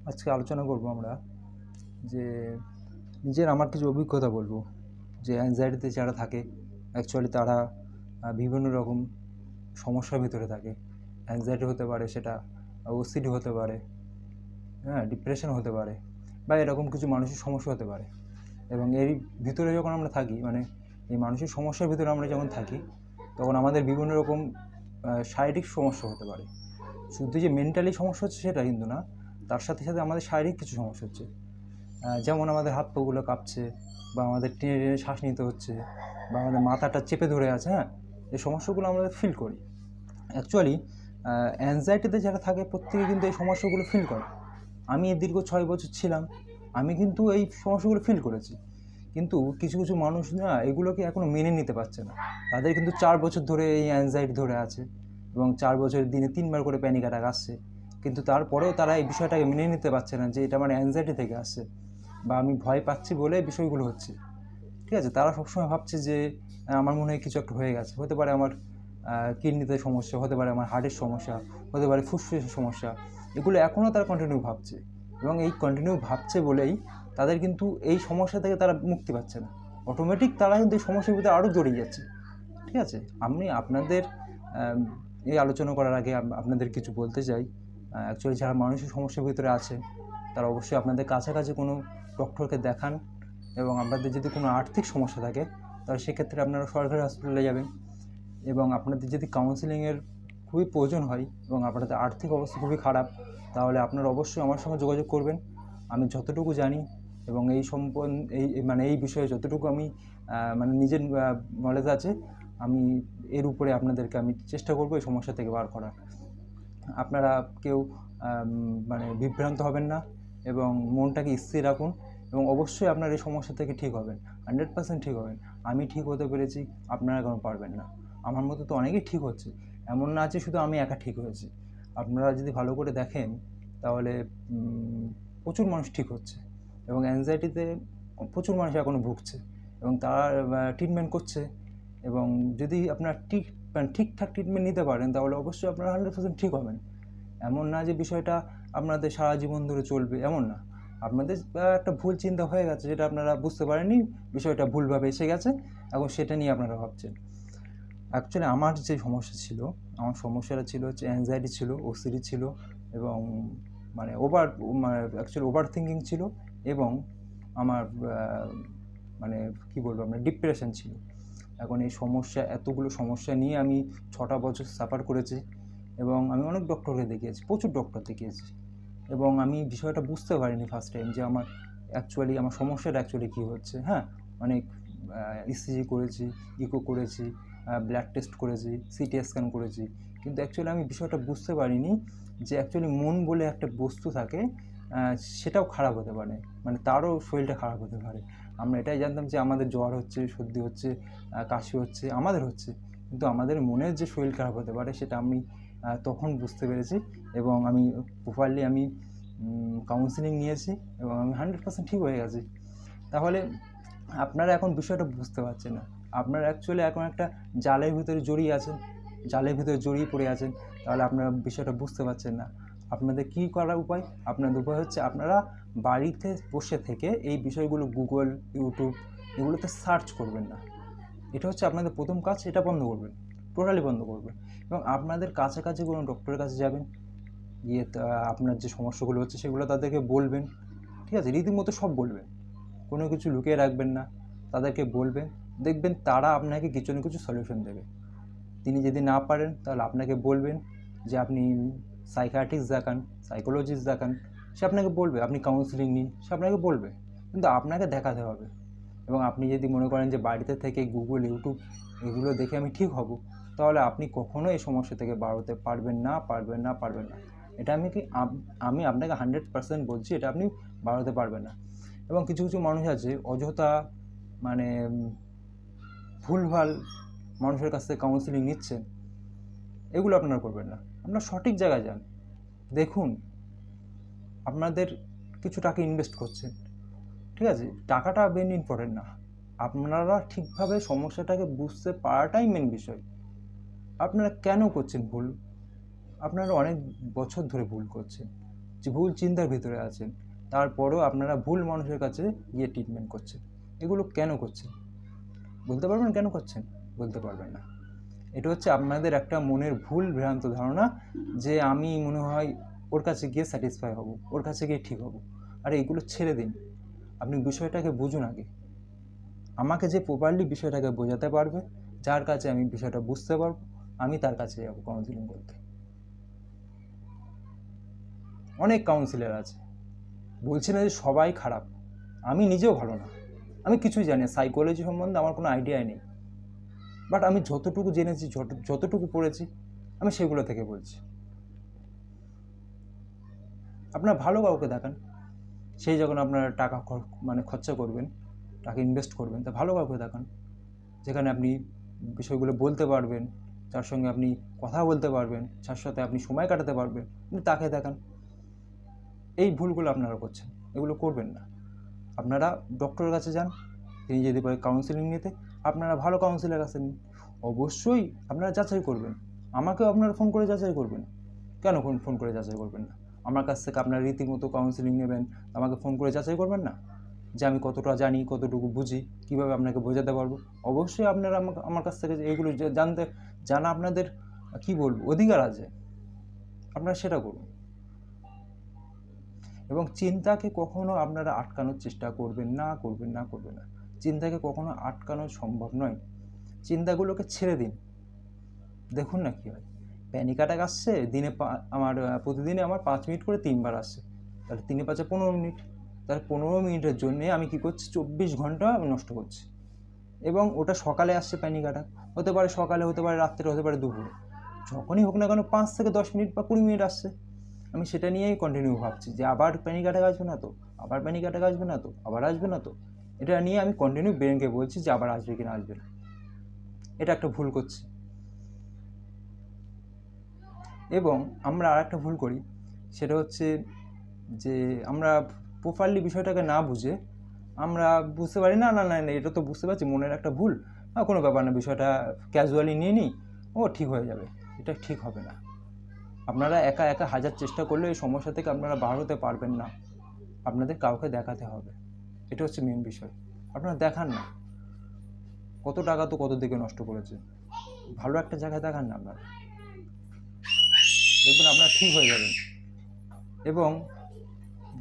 আজকে আলোচনা করব আমরা যে আমার কিছু অভিজ্ঞতা বলবো যে অ্যাংজাইটিতে যারা থাকে অ্যাকচুয়ালি তারা বিভিন্ন রকম সমস্যার ভিতরে থাকে। অ্যাংজাইটি হতে পারে, সেটা ওসিডি হতে পারে, হ্যাঁ, ডিপ্রেশন হতে পারে, বা এরকম কিছু মানসিক সমস্যা হতে পারে। এবং এর ভিতরে যখন আমরা থাকি, মানে এই মানসিক সমস্যার ভিতরে আমরা যখন থাকি, তখন আমাদের বিভিন্ন রকম শারীরিক সমস্যা হতে পারে। শুধু যে মেন্টালি সমস্যা হচ্ছে সেটা কিন্তু না, তার সাথে সাথে আমাদের শারীরিক কিছু সমস্যা হচ্ছে। যেমন আমাদের হাত পাগুলো কাঁপছে, বা আমাদের টেনে টেনে শ্বাস নিতে হচ্ছে, বা আমাদের মাথাটা চেপে ধরে আছে। হ্যাঁ, এই সমস্যাগুলো আমরা ফিল করি। অ্যাকচুয়ালি অ্যাংজাইটিতে যারা থাকে প্রত্যেকে কিন্তু এই সমস্যাগুলো ফিল করে। আমি দীর্ঘ 6 বছর ছিলাম, আমি কিন্তু এই সমস্যাগুলো ফিল করেছি। কিন্তু কিছু কিছু মানুষ না এগুলোকে এখনও মেনে নিতে পারছে না। তাদের কিন্তু 4 বছর ধরে এই অ্যাংজাইটি ধরে আছে, এবং 4 বছরের দিনে 3 বার করে প্যানিক অ্যাটাক আসছে। কিন্তু তারপরেও তারা এই বিষয়টাকে মেনে নিতে পারছে না যে এটা আমার অ্যাংজাইটি থেকে আসছে, বা আমি ভয় পাচ্ছি বলে বিষয়গুলো হচ্ছে। ঠিক আছে, তারা সবসময় ভাবছে যে আমার মনে হয় কিছু একটা হয়ে গেছে। হতে পারে আমার কিডনিতে সমস্যা, হতে পারে আমার হার্টের সমস্যা, হতে পারে ফুসফুসের সমস্যা। এগুলো এখনও তারা কন্টিনিউ ভাবছে, এবং এই কন্টিনিউ ভাবছে বলেই তাদের কিন্তু এই সমস্যা থেকে তারা মুক্তি পাচ্ছে না। অটোমেটিক তারা কিন্তু এই সমস্যার ভিতরে আরও জড়িয়ে যাচ্ছে। ঠিক আছে, আমি আপনাদের এই আলোচনা করার আগে আপনাদের কিছু বলতে চাই। অ্যাকচুয়ালি যারা মানসিক সমস্যার ভিতরে আছে তারা অবশ্যই আপনাদের কাছাকাছি কোনো ডক্টরকে দেখান, এবং আপনাদের যদি কোনো আর্থিক সমস্যা থাকে তাহলে সেক্ষেত্রে আপনারা সরকারি হসপিটালে যাবেন। এবং আপনাদের যদি কাউন্সেলিংয়ের খুবই প্রয়োজন হয় এবং আপনাদের আর্থিক অবস্থা খুবই খারাপ, তাহলে আপনারা অবশ্যই আমার সঙ্গে যোগাযোগ করবেন। আমি যতটুকু জানি এবং এই বিষয়ে যতটুকু আমি মানে নিজের নলেজ আছে, আমি এর উপরে আপনাদেরকে আমি চেষ্টা করব এই সমস্যা থেকে বার করার। আপনারা কেউ মানে বিভ্রান্ত হবেন না, এবং মনটাকে স্থির রাখুন, এবং অবশ্যই আপনার এই সমস্যা থেকে ঠিক হবেন। 100% ঠিক হবেন। আমি ঠিক হতে পেরেছি, আপনারা কেন পারবেন না? আমার মতো তো অনেকেই ঠিক হচ্ছে, এমন না যে শুধু আমি একা ঠিক হয়েছি। আপনারা যদি ভালো করে দেখেন তাহলে প্রচুর মানুষ ঠিক হচ্ছে, এবং অ্যাংজাইটিতে প্রচুর মানুষ এখনও ভুগছে, এবং তারা ট্রিটমেন্ট করছে। এবং যদি আপনারা ঠিকঠাক ট্রিটমেন্ট নিতে পারেন তাহলে অবশ্যই আপনারা 100% ঠিক হবেন। এমন না যে বিষয়টা আপনাদের সারা জীবন ধরে চলবে, এমন না। আপনাদের একটা ভুল চিন্তা হয়ে গেছে, যেটা আপনারা বুঝতে পারেননি, বিষয়টা ভুলভাবে এসে গেছে, এখন সেটা নিয়ে আপনারা ভাবছেন। অ্যাকচুয়ালি আমার যে সমস্যা ছিল, আমার সমস্যাটা ছিল হচ্ছে অ্যাংজাইটি ছিল, ওসিডি ছিল, এবং মানে অ্যাকচুয়ালি ওভার থিঙ্কিং ছিল, এবং আমার মানে কী বলবো, আপনার ডিপ্রেশন ছিল। এখন এই এতগুলো সমস্যা নিয়ে আমি 6টা বছর সাফার করেছি, এবং আমি অনেক ডক্টরকে দেখিয়েছি, প্রচুর ডক্টর দেখিয়েছি, এবং আমি বিষয়টা বুঝতে পারিনি ফার্স্ট টাইম যে আমার সমস্যাটা অ্যাকচুয়ালি কী হচ্ছে। হ্যাঁ, অনেক ইসিজি করেছি, ইকো করেছি, ব্লাড টেস্ট করেছি, সিটি স্ক্যান করেছি, কিন্তু অ্যাকচুয়ালি আমি বিষয়টা বুঝতে পারিনি যে অ্যাকচুয়ালি মন বলে একটা বস্তু থাকে, সেটাও খারাপ হতে পারে, মানে তারও শরীরটা খারাপ হতে পারে। আমরা এটাই জানতাম যে আমাদের জ্বর হচ্ছে, সর্দি হচ্ছে, কাশি হচ্ছে, আমাদের হচ্ছে, কিন্তু আমাদের মনের যে শরীর খারাপ হতে পারে সেটা আমি তখন বুঝতে পেরেছি। এবং আমি প্রপারলি কাউন্সেলিং নিয়েছি, এবং আমি 100% ঠিক হয়ে গেছি। তাহলে আপনারা এখন বিষয়টা বুঝতে পারছেন না, আপনারা অ্যাকচুয়ালি এখন একটা জালের ভিতরে জড়িয়ে আছেন, জালের ভিতরে জড়িয়ে পড়ে আছেন। তাহলে আপনারা বিষয়টা বুঝতে পারছেন না। আপনাদের কী করার উপায়? আপনাদের উপায় হচ্ছে আপনারা বাড়িতে বসে থেকে এই বিষয়গুলো গুগল, ইউটিউব এগুলোতে সার্চ করবেন না। এটা হচ্ছে আপনাদের প্রথম কাজ, এটা বন্ধ করবেন, টোটালি বন্ধ করবেন। এবং আপনাদের কাছাকাছি কোনো ডক্টরের কাছে যাবেন, গিয়ে আপনার যে সমস্যাগুলো হচ্ছে সেগুলো তাদেরকে বলবেন। ঠিক আছে, রীতিমতো সব বলবেন, কোনো কিছু লুকিয়ে রাখবেন না, তাদেরকে বলবেন। দেখবেন তারা আপনাকে কিছু না কিছু সলিউশন দেবে। তিনি যদি না পারেন তাহলে আপনাকে বলবেন যে আপনি সাইকিয়াট্রিস্ট দেখান, সাইকোলজিস্ট দেখান, সে আপনাকে বলবে আপনি কাউন্সেলিং নিন, সে আপনাকে বলবে, কিন্তু আপনাকে দেখাতে হবে। এবং আপনি যদি মনে করেন যে বাড়িতে থেকে গুগল, ইউটিউব এগুলো দেখে আমি ঠিক হব, তাহলে আপনি কখনো এই সমস্যা থেকে বার হতে পারবেন না, পারবেন না, পারবেন না। এটা আমি আপনাকে 100% বলছি, এটা আপনি বার হতে পারবেন না। এবং কিছু কিছু মানুষ আছে অযথা, মানে ভুলভাল মানুষের কাছ থেকে কাউন্সেলিং নিচ্ছেন, এগুলো আপনারা করবেন না। আপনারা সঠিক জায়গায় যান, দেখুন আপনাদের কিছু টাকা ইনভেস্ট করছেন, ঠিক আছে, টাকাটা মেন ইম্পর্টেন্ট না, আপনারা ঠিকভাবে সমস্যাটাকে বুঝতে পারাটাই মেন বিষয়। আপনারা কেন করছেন ভুল? আপনারা অনেক বছর ধরে ভুল করছেন, যে ভুল চিন্তার ভিতরে আছেন, তারপরেও আপনারা ভুল মানুষের কাছে গিয়ে ট্রিটমেন্ট করছেন। এগুলো কেন করছেন? বলতে পারবেন কেন করছেন? বলতে পারবেন না। এটা হচ্ছে আপনাদের একটা মনের ভুল ভ্রান্ত ধারণা যে আমি মনে হয় ওর কাছে গিয়ে স্যাটিসফাই হব, ওর কাছে গিয়ে ঠিক হব। আরে এগুলো ছেড়ে দিন, আপনি বিষয়টাকে বুঝুন আগে। আমাকে যে প্রপারলি বিষয়টাকে বোঝাতে পারবে, যার কাছে আমি বিষয়টা বুঝতে পারবো, আমি তার কাছে যাবো কাউন্সিলিং করতে। অনেক কাউন্সিলার আছে, বলছি না যে সবাই খারাপ, আমি নিজেও ভালো না, আমি কিছুই জানি না, সাইকোলজি সম্বন্ধে আমার কোনো আইডিয়াই নেই, বাট আমি যতটুকু জেনেছি, যতটুকু পড়েছি, আমি সেগুলো থেকে বলছি। আপনার ভালো কাউকে দেখান, সেই যখন আপনারা টাকা খরচা করবেন, টাকা ইনভেস্ট করবেন, তা ভালো কাউকে দেখান, যেখানে আপনি বিষয়গুলো বলতে পারবেন, যার সঙ্গে আপনি কথা বলতে পারবেন, যার সাথে আপনি সময় কাটাতে পারবেন, আপনি তাকে দেখান। এই ভুলগুলো আপনারা করছেন, এগুলো করবেন না। আপনারা ডক্টরের কাছে যান, তিনি যদি পারে কাউন্সিলিং নিতে, আপনারা ভালো কাউন্সিলার কাছে নিন। অবশ্যই আপনারা যাচাই করবেন, আমাকেও আপনারা ফোন করে যাচাই করবেন। কেন ফোন করে যাচাই করবেন না? আমার কাছ থেকে আপনারা রীতিমতো কাউন্সিলিং নেবেন, আমাকে ফোন করে যাচাই করবেন না যে আমি কতটা জানি, কতটুকু বুঝি, কীভাবে আপনাকে বোঝাতে পারবো? অবশ্যই আপনারা আমার কাছ থেকে এগুলো জানা আপনাদের কী বলবো অধিকার আছে, আপনারা সেটা করুন। এবং চিন্তাকে কখনো আপনারা আটকানোর চেষ্টা করবেন না। চিন্তাকে কখনো আটকানো সম্ভব নয়। চিন্তাগুলোকে ছেড়ে দিন, দেখুন না কী হয়। প্যানিক অ্যাটাক আসছে প্রতিদিনে আমার 5 মিনিট করে 3 বার আসছে, তাহলে 3 5 15 মিনিট, তাহলে 15 মিনিটের জন্যে আমি কী করছি? 24 ঘন্টা আমি নষ্ট করছি। এবং ওটা সকালে আসছে প্যানিক অ্যাটাক, হতে পারে সকালে, হতে পারে রাত্রে, হতে পারে দুপুরে, যখনই হোক না কেন 5 থেকে 10 মিনিট বা 20 মিনিট আসছে, আমি সেটা নিয়েই কন্টিনিউ ভাবছি যে আবার প্যানিক অ্যাটাক আসবে না তো, আবার প্যানিক অ্যাটাক আসবে না তো, আবার আসবে না তো। এটা নিয়ে আমি কন্টিনিউ ব্রেনকে বলছি যে আবার আসবে কি না আসবে না। এটা একটা ভুল করছি। এবং আমরা আর একটা ভুল করি, সেটা হচ্ছে যে আমরা প্রপারলি বিষয়টাকে না বুঝে আমরা বুঝতে পারি না, এটা তো বুঝতে পারছি মনের একটা ভুল, কোনো ব্যাপার না, বিষয়টা ক্যাজুয়ালি নিয়ে নিই, ও ঠিক হয়ে যাবে। এটা ঠিক হবে না। আপনারা একা একা হাজার চেষ্টা করলে এই সমস্যা থেকে আপনারা বার হতে পারবেন না, আপনাদের কাউকে দেখাতে হবে। এটা হচ্ছে মেন বিষয়। আপনারা দেখান না, কত টাকা তো কত দিকে নষ্ট করেছে, ভালো একটা জায়গায় দেখান না, আপনারা দেখবেন আপনারা ঠিক হয়ে যাবেন। এবং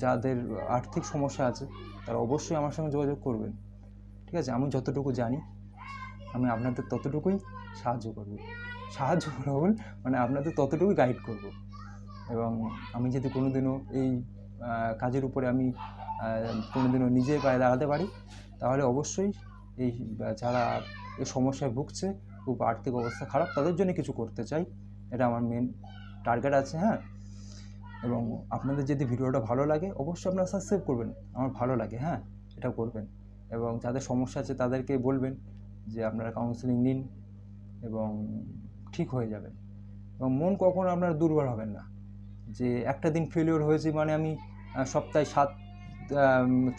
যাদের আর্থিক সমস্যা আছে তারা অবশ্যই আমার সঙ্গে যোগাযোগ করবেন, ঠিক আছে? আমি যতটুকু জানি আমি আপনাদের ততটুকুই সাহায্য করব, আপনাদের ততটুকুই গাইড করব। এবং আমি যদি কোনোদিনও এই কাজের উপরে আমি কোনোদিনও নিজের পায়ে দাঁড়াতে পারি, তাহলে অবশ্যই এই যারা এই সমস্যায় ভুগছে, খুব আর্থিক অবস্থা খারাপ, তাদের জন্য কিছু করতে চাই, এটা আমার মেন টার্গেট আছে। হ্যাঁ, এবং আপনাদের যদি ভিডিওটা ভালো লাগে অবশ্যই আপনারা সাবস্ক্রাইব করবেন, আমার ভালো লাগে, হ্যাঁ এটা করবেন। এবং যাদের সমস্যা আছে তাদেরকে বলবেন যে আপনারা কাউন্সেলিং নিন এবং ঠিক হয়ে যাবেন। এবং মন কখনো আপনারা দুর্বল হবেন না যে একটা দিন ফেলিওর হয়েছি মানে আমি সপ্তাহে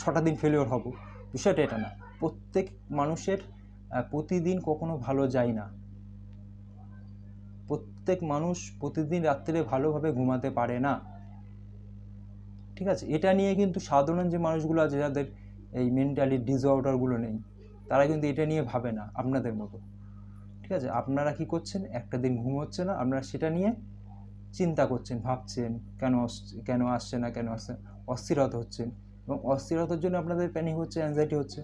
6টা দিন ফেলিওর হব, বিষয়টা এটা না। প্রত্যেক মানুষের প্রতিদিন কখনো ভালো যায় না, প্রত্যেক মানুষ প্রতিদিন রাত্রে ভালোভাবে ঘুমাতে পারে না, ঠিক আছে? এটা নিয়ে কিন্তু সাধারণ যে মানুষগুলো আছে যাদের এই মেন্টালি ডিসঅর্ডারগুলো নেই, তারা কিন্তু এটা নিয়ে ভাবে না আপনাদের মতো, ঠিক আছে? আপনারা কি করছেন, একটা দিন ঘুম হচ্ছে না, আপনারা সেটা নিয়ে চিন্তা করছেন, ভাবছেন কেন আসছে না, অস্থিরতা হচ্ছেন, এবং অস্থিরতার জন্য আপনাদের প্যানিক হচ্ছে, অ্যাংজাইটি হচ্ছে।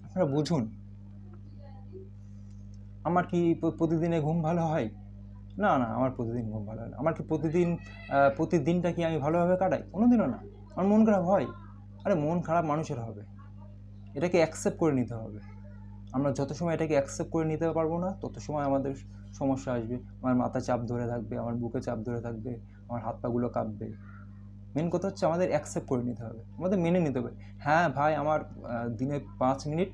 আপনারা বুঝুন, আমার কি প্রতিদিনে ঘুম ভালো হয়? না, আমার প্রতিদিন ঘুম ভালো হয় না। আমার কি প্রতিদিনটা কি আমি ভালোভাবে কাটাই? কোনোদিনও না। আমার মন খারাপ হয়। আরে মন খারাপ মানুষের হবে, এটাকে অ্যাকসেপ্ট করে নিতে হবে। আমরা যত সময় এটাকে অ্যাকসেপ্ট করে নিতে পারবো না, তত সময় আমাদের সমস্যা আসবে। আমার মাথা চাপ ধরে থাকবে, আমার বুকে চাপ ধরে থাকবে, আমার হাত পাগুলো কাঁপবে। মেন কথা হচ্ছে আমাদের অ্যাকসেপ্ট করে নিতে হবে, আমাদের মেনে নিতে হবে। হ্যাঁ ভাই, আমার দিনে 5 মিনিট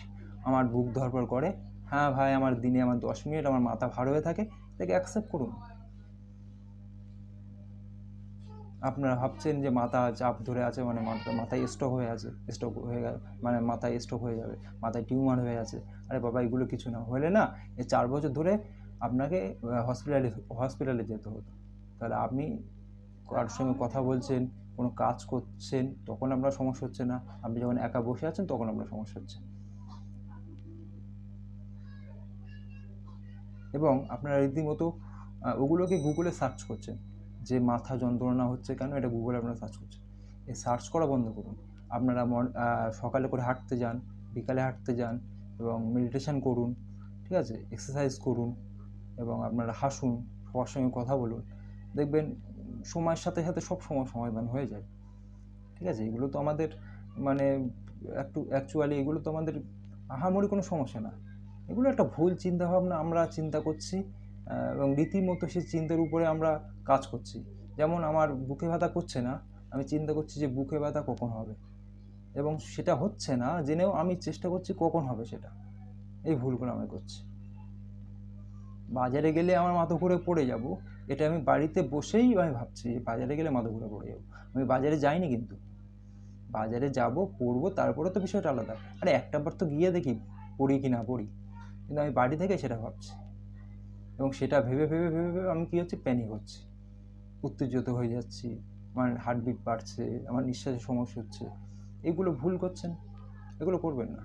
আমার বুক ধড়ফড় করে, হ্যাঁ ভাই আমার দিনে 10 মিনিট আমার মাথা ভার হয়ে থাকে, এটাকে অ্যাকসেপ্ট করুন। আপনারা ভাবছেন যে মাথা চাপ ধরে আছে মানে মাথায় স্ট্রোক হয়ে গেল, মানে মাথায় স্ট্রোক হয়ে যাবে, মাথায় টিউমার হয়ে আছে। আরে বাবা, এগুলো কিছু না, হলে না এই 4 বছর ধরে আপনাকে হসপিটালে যেতে হতো। তাহলে আপনি কারোর সঙ্গে কথা বলছেন, কোনো কাজ করছেন, তখন আপনার সমস্যা হচ্ছে না। আপনি যখন একা বসে আছেন তখন আপনার সমস্যা হচ্ছে। এবং আপনারা রীতিমতো ওগুলোকে গুগলে সার্চ করছেন যে মাথা যন্ত্রণা হচ্ছে কেন, এটা গুগলে আপনারা সার্চ করছেন। এই সার্চ করা বন্ধ করুন। আপনারা সকালে করে হাঁটতে যান, বিকালে হাঁটতে যান এবং মেডিটেশন করুন, ঠিক আছে? এক্সারসাইজ করুন এবং আপনারা হাসুন, সবার সঙ্গে কথা বলুন। দেখবেন সময়ের সাথে সাথে সব সমাধান হয়ে যায়, ঠিক আছে? এগুলো তো আমাদের মানে অ্যাকচুয়ালি এগুলো তো আমাদের আহামরি কোনো সমস্যা না। এগুলো একটা ভুল চিন্তাভাবনা আমরা চিন্তা করছি এবং রীতিমতো সেই চিন্তার উপরে আমরা কাজ করছি। যেমন আমার বুকে ব্যথা করছে না, আমি চিন্তা করছি যে বুকে ব্যথা কখন হবে, এবং সেটা হচ্ছে না জেনেও আমি চেষ্টা করছি কখন হবে সেটা। এই ভুলগুলো আমি করছি। বাজারে গেলে আমার মাথা ঘুরে পড়ে যাব, এটা আমি বাড়িতে বসেই আমি ভাবছি বাজারে গেলে মাথা ঘুরে পড়ে যাব। আমি বাজারে যাইনি, কিন্তু বাজারে যাব, পড়বো, তারপরে তো বিষয়টা আলাদা। আরে একটাবার তো গিয়ে দেখি পড়ি কি না পড়ি, কিন্তু আমি বাড়ি থেকে সেটা ভাবছি এবং সেটা ভেবে ভেবে ভেবে ভেবে আমি কী হচ্ছে, প্যানিক হচ্ছি, উত্তেজিত হয়ে যাচ্ছি, আমার হার্টবিট বাড়ছে, আমার নিঃশ্বাসের সমস্যা হচ্ছে। এগুলো ভুল করছেন, এগুলো করবেন না।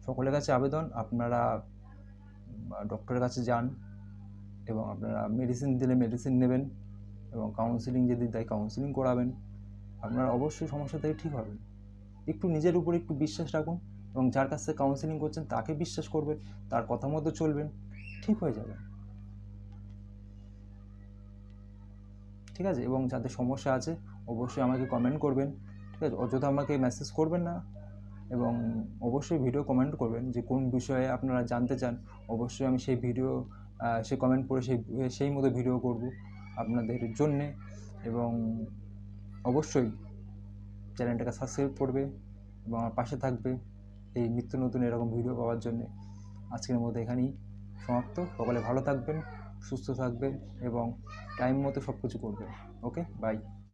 সকলের কাছে আবেদন, আপনারা ডক্টরের কাছে যান এবং আপনারা মেডিসিন দিলে মেডিসিন নেবেন এবং কাউন্সেলিং যদি দেয় কাউন্সেলিং করাবেন। আপনারা অবশ্যই সমস্যা থেকে ঠিক হবেন। একটু নিজের উপর একটু বিশ্বাস রাখুন এবং যার কাছ থেকে কাউন্সেলিং করছেন তাকে বিশ্বাস করবেন, তার কথা মতো চলবেন, ঠিক হয়ে যাবে, ঠিক আছে? এবং যাদের সমস্যা আছে অবশ্যই আমাকে কমেন্ট করবেন, ঠিক আছে? অযথা আমাকে মেসেজ করবেন না এবং অবশ্যই ভিডিও কমেন্ট করবেন যে কোন বিষয়ে আপনারা জানতে চান। অবশ্যই আমি সেই ভিডিও সেই কমেন্ট পড়ে সেই মতো ভিডিও করব আপনাদের জন্যে। এবং অবশ্যই চ্যানেলটাকে সাবস্ক্রাইব করবে এবং আমার পাশে থাকবে এই নিত্য নতুন এরকম ভিডিও পাওয়ার জন্যে। আজকের মতো এখানেই সমাপ্ত। সকলে ভালো থাকবেন, সুস্থ থাকবেন এবং টাইম মতো সব কিছু করবেন। ওকে, বাই।